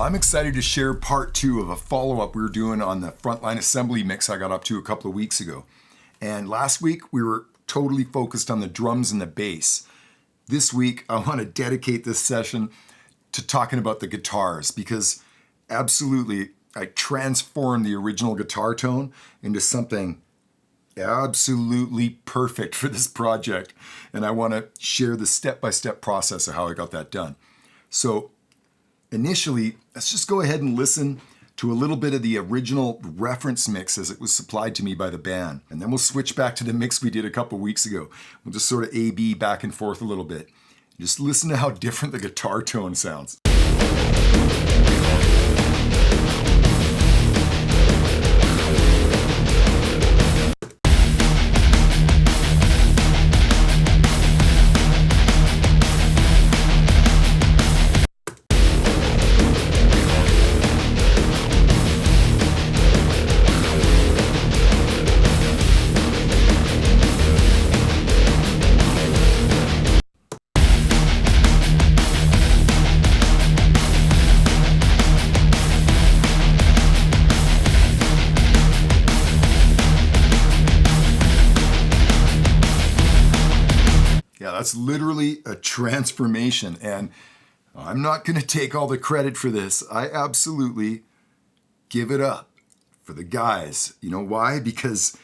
Well, I'm excited to share part 2 of a follow-up we were doing on the frontline assembly mix I got up to a couple of weeks ago. And last week we were totally focused on the drums and the bass. This week I want to dedicate this session to talking about the guitars, because absolutely I transformed the original guitar tone into something absolutely perfect for this project. And I want to share the step-by-step process of how I got that done. So initially, let's just go ahead and listen to a little bit of the original reference mix as it was supplied to me by the band. And then we'll switch back to the mix we did a couple weeks ago. We'll just sort of A-B back and forth a little bit. Just listen to how different the guitar tone sounds. That's literally a transformation, and I'm not going to take all the credit for this. I absolutely give it up for the guys. You know why? Because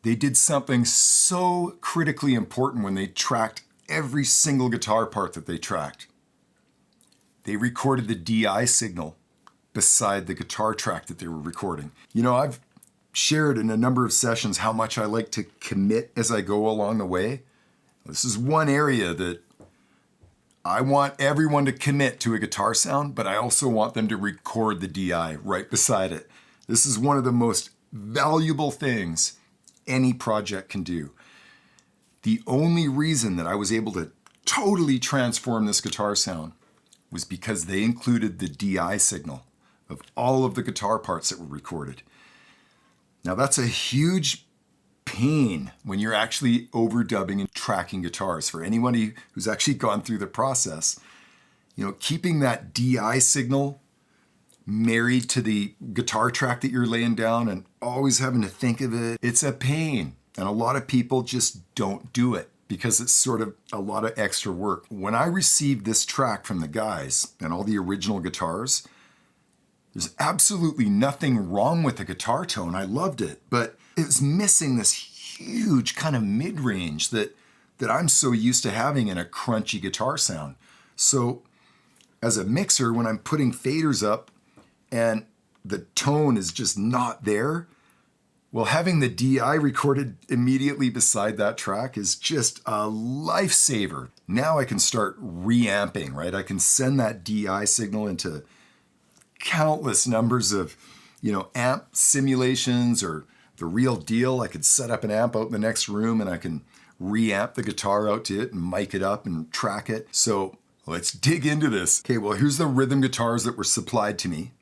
they did something so critically important when they tracked every single guitar part that they tracked. They recorded the DI signal beside the guitar track that they were recording. You know, I've shared in a number of sessions how much I like to commit as I go along the way. This is one area that I want everyone to commit to a guitar sound, but I also want them to record the DI right beside it. This is one of the most valuable things any project can do. The only reason that I was able to totally transform this guitar sound was because they included the DI signal of all of the guitar parts that were recorded. Now that's a huge pain when you're actually overdubbing and tracking guitars. For anybody who's actually gone through the process, you know, keeping that DI signal married to the guitar track that you're laying down and always having to think of it, it's a pain. And a lot of people just don't do it because it's sort of a lot of extra work. When I received this track from the guys and all the original guitars, there's absolutely nothing wrong with the guitar tone. I loved it, but it was missing this huge kind of mid-range that I'm so used to having in a crunchy guitar sound. So as a mixer, when I'm putting faders up and the tone is just not there, well, having the DI recorded immediately beside that track is just a lifesaver. Now I can start reamping, right? I can send that DI signal into countless numbers of, you know, amp simulations or the real deal. I could set up an amp out in the next room and I can reamp the guitar out to it and mic it up and track it. So let's dig into this. Okay, well, here's the rhythm guitars that were supplied to me.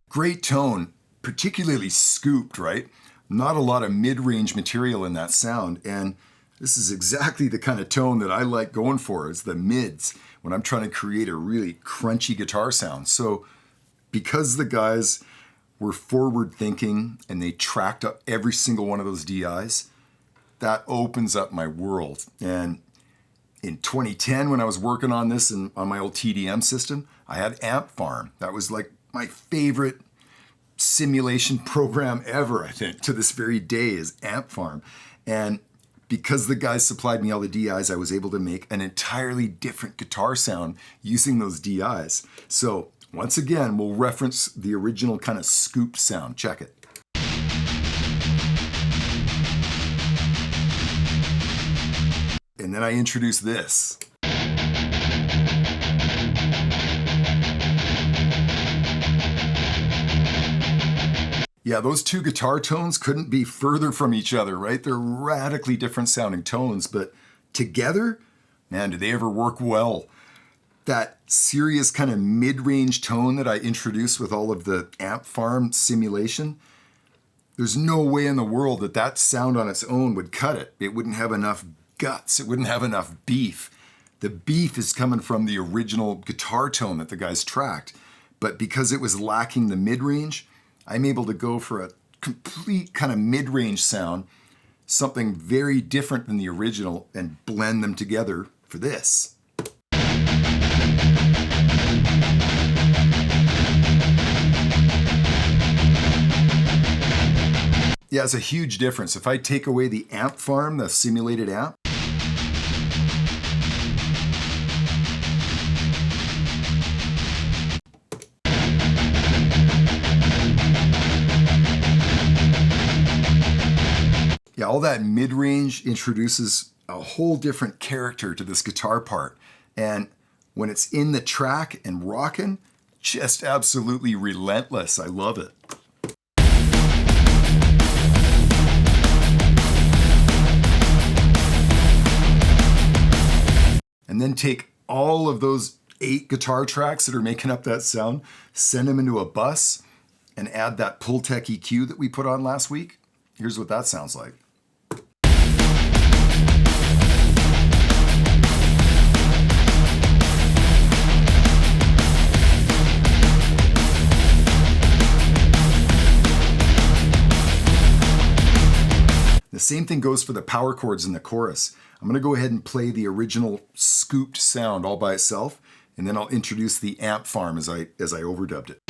Great tone, particularly scooped, right? Not a lot of mid-range material in that sound, and this is exactly the kind of tone that I like going for, is the mids, when I'm trying to create a really crunchy guitar sound. So because the guys were forward thinking and they tracked up every single one of those DIs, that opens up my world. And in 2010, when I was working on this and on my old TDM system, I had Amp Farm. That was like my favorite simulation program ever, I think, to this very day, is Amp Farm. And because the guys supplied me all the DIs, I was able to make an entirely different guitar sound using those DIs. So once again, we'll reference the original kind of scooped sound. Check it. And then I introduce this. Yeah, those two guitar tones couldn't be further from each other, right? They're radically different sounding tones, but together, man, do they ever work well. That serious kind of mid-range tone that I introduced with all of the Amp Farm simulation, There's no way in the world that that sound on its own would cut it. It wouldn't have enough guts. It wouldn't have enough beef. The beef is coming from the original guitar tone that the guys tracked. But because it was lacking the mid-range, I'm able to go for a complete kind of mid-range sound, something very different than the original, and blend them together for this. Yeah, it's a huge difference. If I take away the amp farm, the simulated amp, yeah, all that mid-range introduces a whole different character to this guitar part. And when it's in the track and rocking, just absolutely relentless. I love it. And then take all of those 8 guitar tracks that are making up that sound, send them into a bus, and add that pultec EQ that we put on last week. Here's what that sounds like. The same thing goes for the power chords in the chorus. I'm gonna go ahead and play the original scooped sound all by itself, and then I'll introduce the amp farm as I overdubbed it.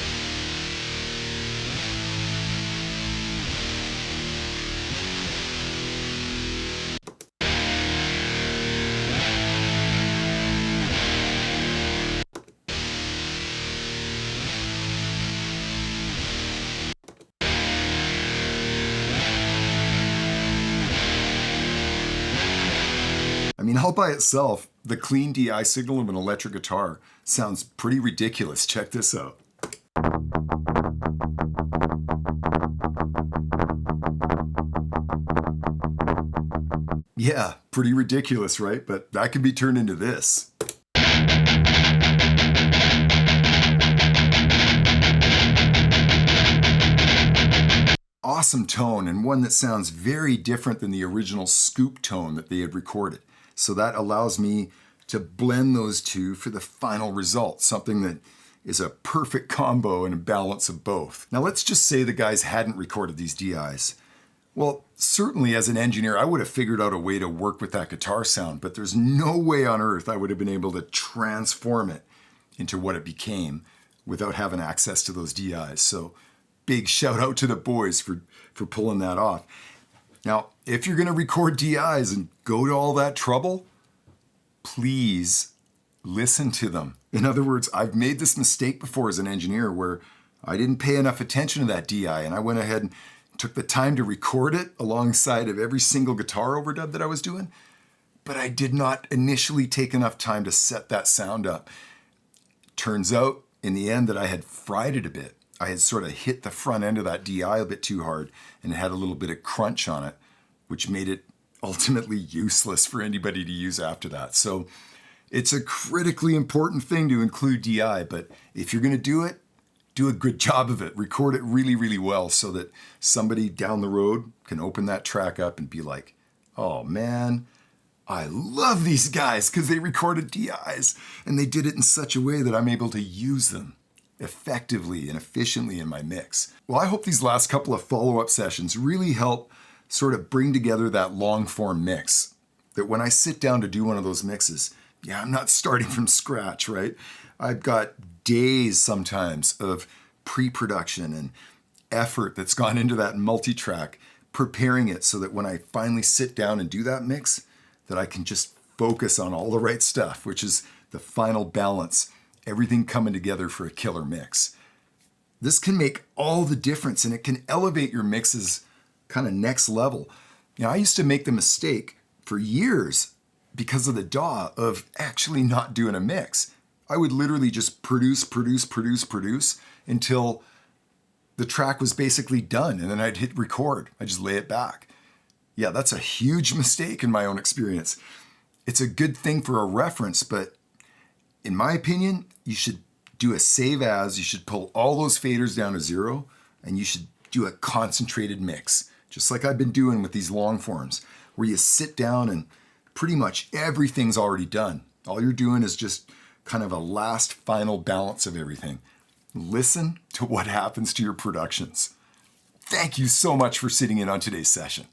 I mean, all by itself, the clean DI signal of an electric guitar sounds pretty ridiculous. Check this out. Yeah, pretty ridiculous, right? But that can be turned into this. Awesome tone, and one that sounds very different than the original scoop tone that they had recorded. So that allows me to blend those two for the final result, something that is a perfect combo and a balance of both. Now let's just say the guys hadn't recorded these DIs. Well, certainly as an engineer, I would have figured out a way to work with that guitar sound, but there's no way on earth I would have been able to transform it into what it became without having access to those DIs. So big shout out to the boys for pulling that off. Now, if you're gonna record DIs and go to all that trouble, please listen to them. In other words, I've made this mistake before as an engineer where I didn't pay enough attention to that DI, and I went ahead and took the time to record it alongside of every single guitar overdub that I was doing, but I did not initially take enough time to set that sound up. Turns out, in the end, that I had fried it a bit. I had sort of hit the front end of that DI a bit too hard, and it had a little bit of crunch on it, which made it ultimately useless for anybody to use after that. So it's a critically important thing to include DI, but if you're gonna do it, do a good job of it. Record it really, really well so that somebody down the road can open that track up and be like, oh man, I love these guys because they recorded DIs and they did it in such a way that I'm able to use them effectively and efficiently in my mix. Well, I hope these last couple of follow-up sessions really help sort of bring together that long-form mix. That when I sit down to do one of those mixes, yeah, I'm not starting from scratch, right? I've got days sometimes of pre-production and effort that's gone into that multi-track, preparing it so that when I finally sit down and do that mix, that I can just focus on all the right stuff, which is the final balance, everything coming together for a killer mix. This can make all the difference, and it can elevate your mixes kind of next level. You know, I used to make the mistake for years because of the DAW of actually not doing a mix. I would literally just produce until the track was basically done, and then I'd hit record. I just lay it back. Yeah, that's a huge mistake in my own experience. It's a good thing for a reference, but in my opinion, you should do a save as, you should pull all those faders down to 0, and you should do a concentrated mix, just like I've been doing with these long forms, where you sit down and pretty much everything's already done. All you're doing is just kind of a last final balance of everything. Listen to what happens to your productions. Thank you so much for sitting in on today's session.